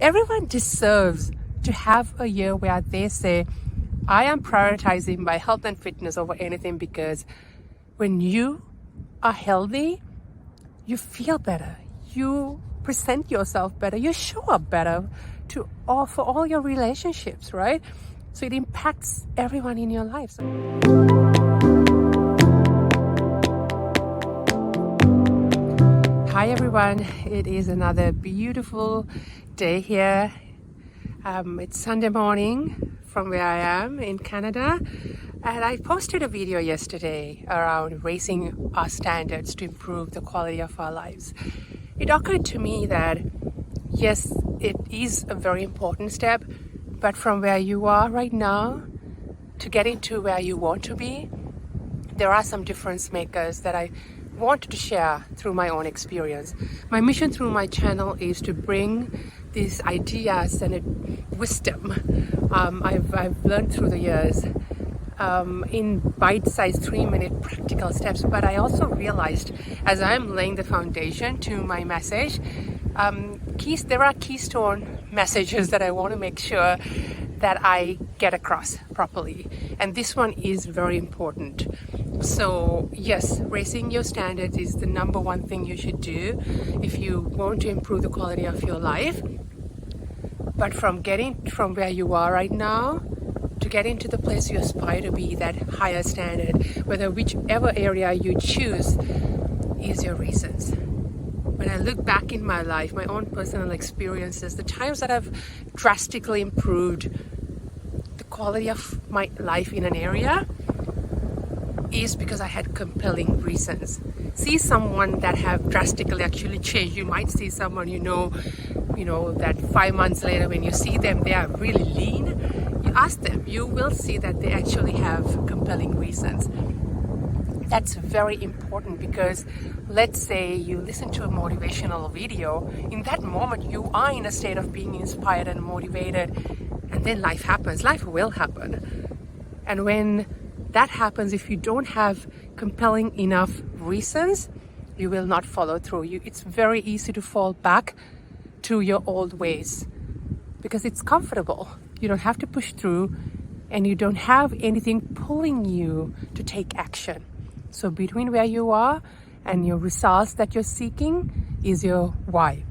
Everyone deserves to have a year where they say, I am prioritizing my health and fitness over anything, because when you are healthy, you feel better, you present yourself better, you show up better for all your relationships, right? So it impacts everyone in your life. Hi everyone, it is another beautiful day here. It's Sunday morning from where I am in Canada, and I posted a video yesterday around raising our standards to improve the quality of our lives. It occurred to me that yes, it is a very important step, but from where you are right now to getting to where you want to be, there are some difference makers that I wanted to share through my own experience. My mission through my channel is to bring these ideas and wisdom I've learned through the years in bite-sized 3-minute practical steps. But I also realized as I'm laying the foundation to my message, there are keystone messages that I want to make sure that I get across properly, and this one is very important. So yes, raising your standards is the number one thing you should do if you want to improve the quality of your life. But from getting from where you are right now to getting to the place you aspire to be, that higher standard, whichever area you choose is your reasons. When I look back in my life, my own personal experiences, the times that I've drastically improved the quality of my life in an area is because I had compelling reasons. See someone that have drastically actually changed. You might see someone you know that 5 months later when you see them, they are really lean. You ask them, you will see that they actually have compelling reasons. That's very important, because let's say you listen to a motivational video. In that moment, you are in a state of being inspired and motivated, and then life happens. Life will happen. And when that happens, if you don't have compelling enough reasons, you will not follow through. It's very easy to fall back to your old ways because it's comfortable. You don't have to push through, and you don't have anything pulling you to take action. So between where you are and your results that you're seeking is your why.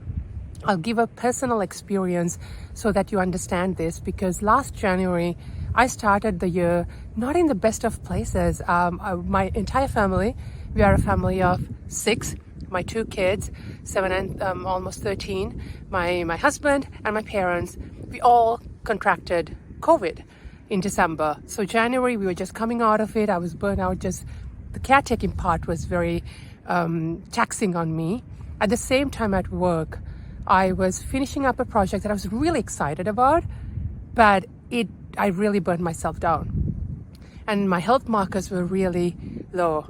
I'll give a personal experience so that you understand this, because last January I started the year not in the best of places. My entire family, we are a family of 6, my 2 kids, 7 and almost 13, my husband and my parents, we all contracted COVID in December. So January, we were just coming out of it. I was burnt out. Just the caretaking part was very taxing on me. At the same time at work, I was finishing up a project that I was really excited about, but I really burned myself down. And my health markers were really low.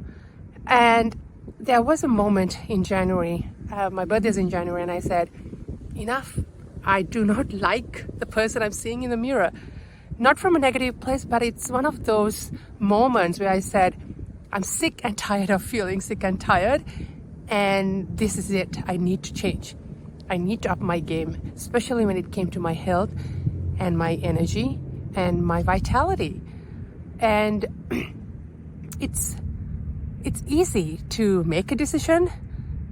And there was a moment in January, my birthday's in January, and I said, enough. I do not like the person I'm seeing in the mirror. Not from a negative place, but it's one of those moments where I said, I'm sick and tired of feeling sick and tired, and this is it. I need to change. I need to up my game, especially when it came to my health and my energy and my vitality. And it's easy to make a decision,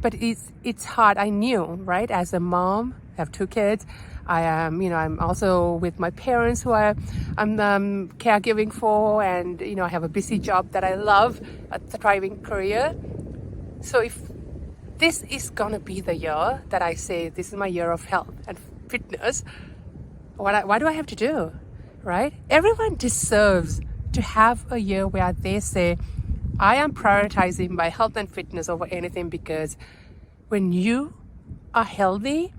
but it's hard. I knew, right? As a mom, I have 2 kids. I'm also with my parents who I'm caregiving for, and I have a busy job that I love, a thriving career. So if this is gonna be the year that I say this is my year of health and fitness, what do I have to do, right? Everyone deserves to have a year where they say, I am prioritizing my health and fitness over anything, because when you are healthy,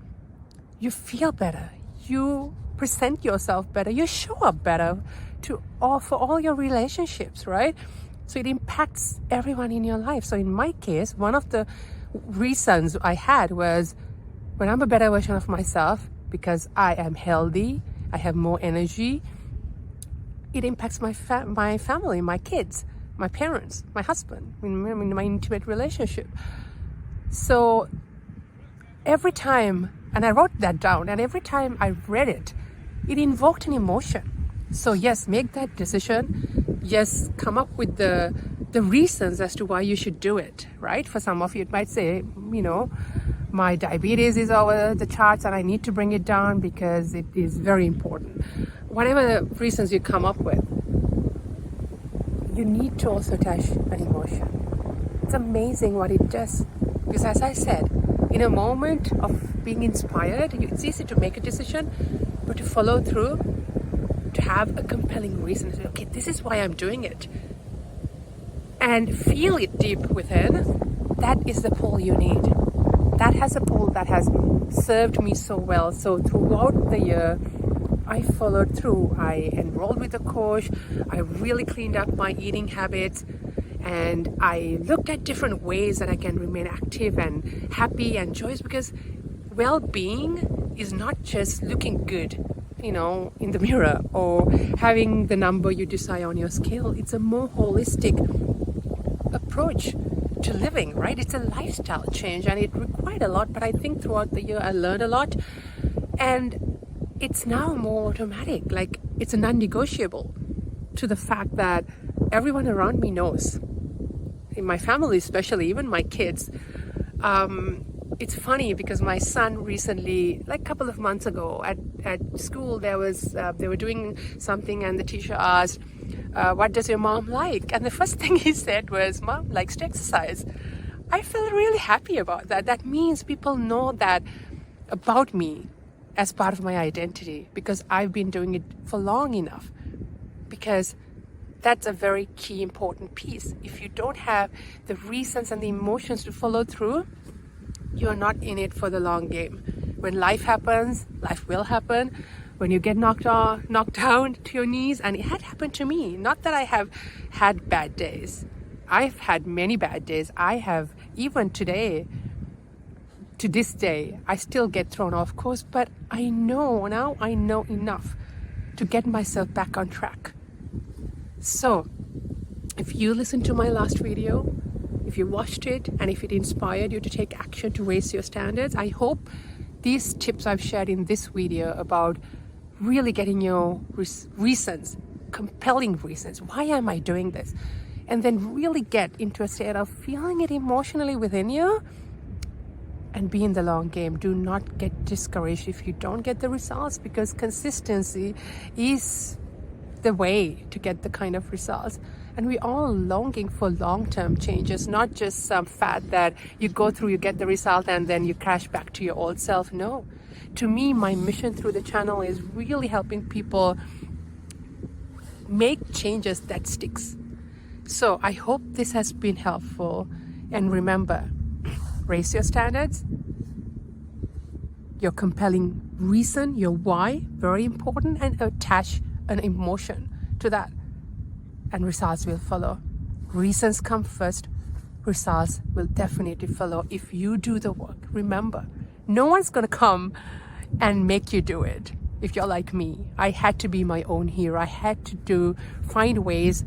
you feel better, you present yourself better, you show up better for all your relationships, right? So it impacts everyone in your life. So in my case, one of the reasons I had was, when I'm a better version of myself, because I am healthy, I have more energy, it impacts my family, my kids, my parents, my husband, in my intimate relationship. So every time And I wrote that down, and every time I read it, it invoked an emotion. So yes, make that decision. Yes, come up with the reasons as to why you should do it, right? For some of you, it might say, my diabetes is over the charts and I need to bring it down because it is very important. Whatever the reasons you come up with, you need to also attach an emotion. It's amazing what it does. Because as I said, in a moment of being inspired, it's easy to make a decision, but to follow through, to have a compelling reason to say, okay, this is why I'm doing it. And feel it deep within, that is the pull you need. That has a pull that has served me so well. So throughout the year, I followed through. I enrolled with a coach. I really cleaned up my eating habits. And I looked at different ways that I can remain active and happy and joyous, because well-being is not just looking good, in the mirror or having the number you desire on your scale. It's a more holistic approach to living, right? It's a lifestyle change, and it required a lot, but I think throughout the year I learned a lot, and it's now more automatic. Like, it's a non-negotiable to the fact that everyone around me knows, in my family especially, even my kids. It's funny because my son recently, like a couple of months ago at school, they were doing something, and the teacher asked, what does your mom like? And the first thing he said was, Mom likes to exercise. I feel really happy about that. That means people know that about me as part of my identity, because I've been doing it for long enough. Because that's a very key, important piece. If you don't have the reasons and the emotions to follow through, you're not in it for the long game. When life happens, life will happen. When you get knocked down to your knees, and it had happened to me. Not that I have had bad days. I've had many bad days. I have, even today, to this day, I still get thrown off course, but I know enough to get myself back on track. So, if you listened to my last video, if you watched it, and if it inspired you to take action to raise your standards, I hope these tips I've shared in this video about really getting your reasons, compelling reasons, why am I doing this? And then really get into a state of feeling it emotionally within you, and be in the long game. Do not get discouraged if you don't get the results, because consistency is the way to get the kind of results. And we're all longing for long-term changes, not just some fad that you go through, you get the result, and then you crash back to your old self. No. To me, my mission through the channel is really helping people make changes that sticks. So I hope this has been helpful. And remember, raise your standards, your compelling reason, your why, very important, and attach an emotion to that, and results will follow. Reasons come first, results will definitely follow if you do the work. Remember, no one's gonna come and make you do it. If you're like me, I had to be my own hero. I had to find ways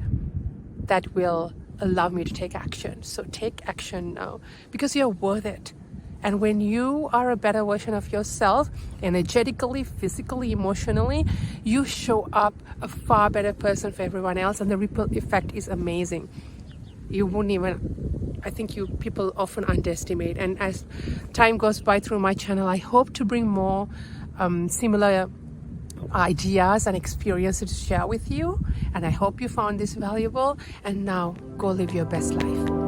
that will allow me to take action. So take action now, because you're worth it. And when you are a better version of yourself, energetically, physically, emotionally, you show up a far better person for everyone else, and the ripple effect is amazing. You wouldn't even, I think people often underestimate. And as time goes by through my channel, I hope to bring more similar ideas and experiences to share with you. And I hope you found this valuable. And now go live your best life.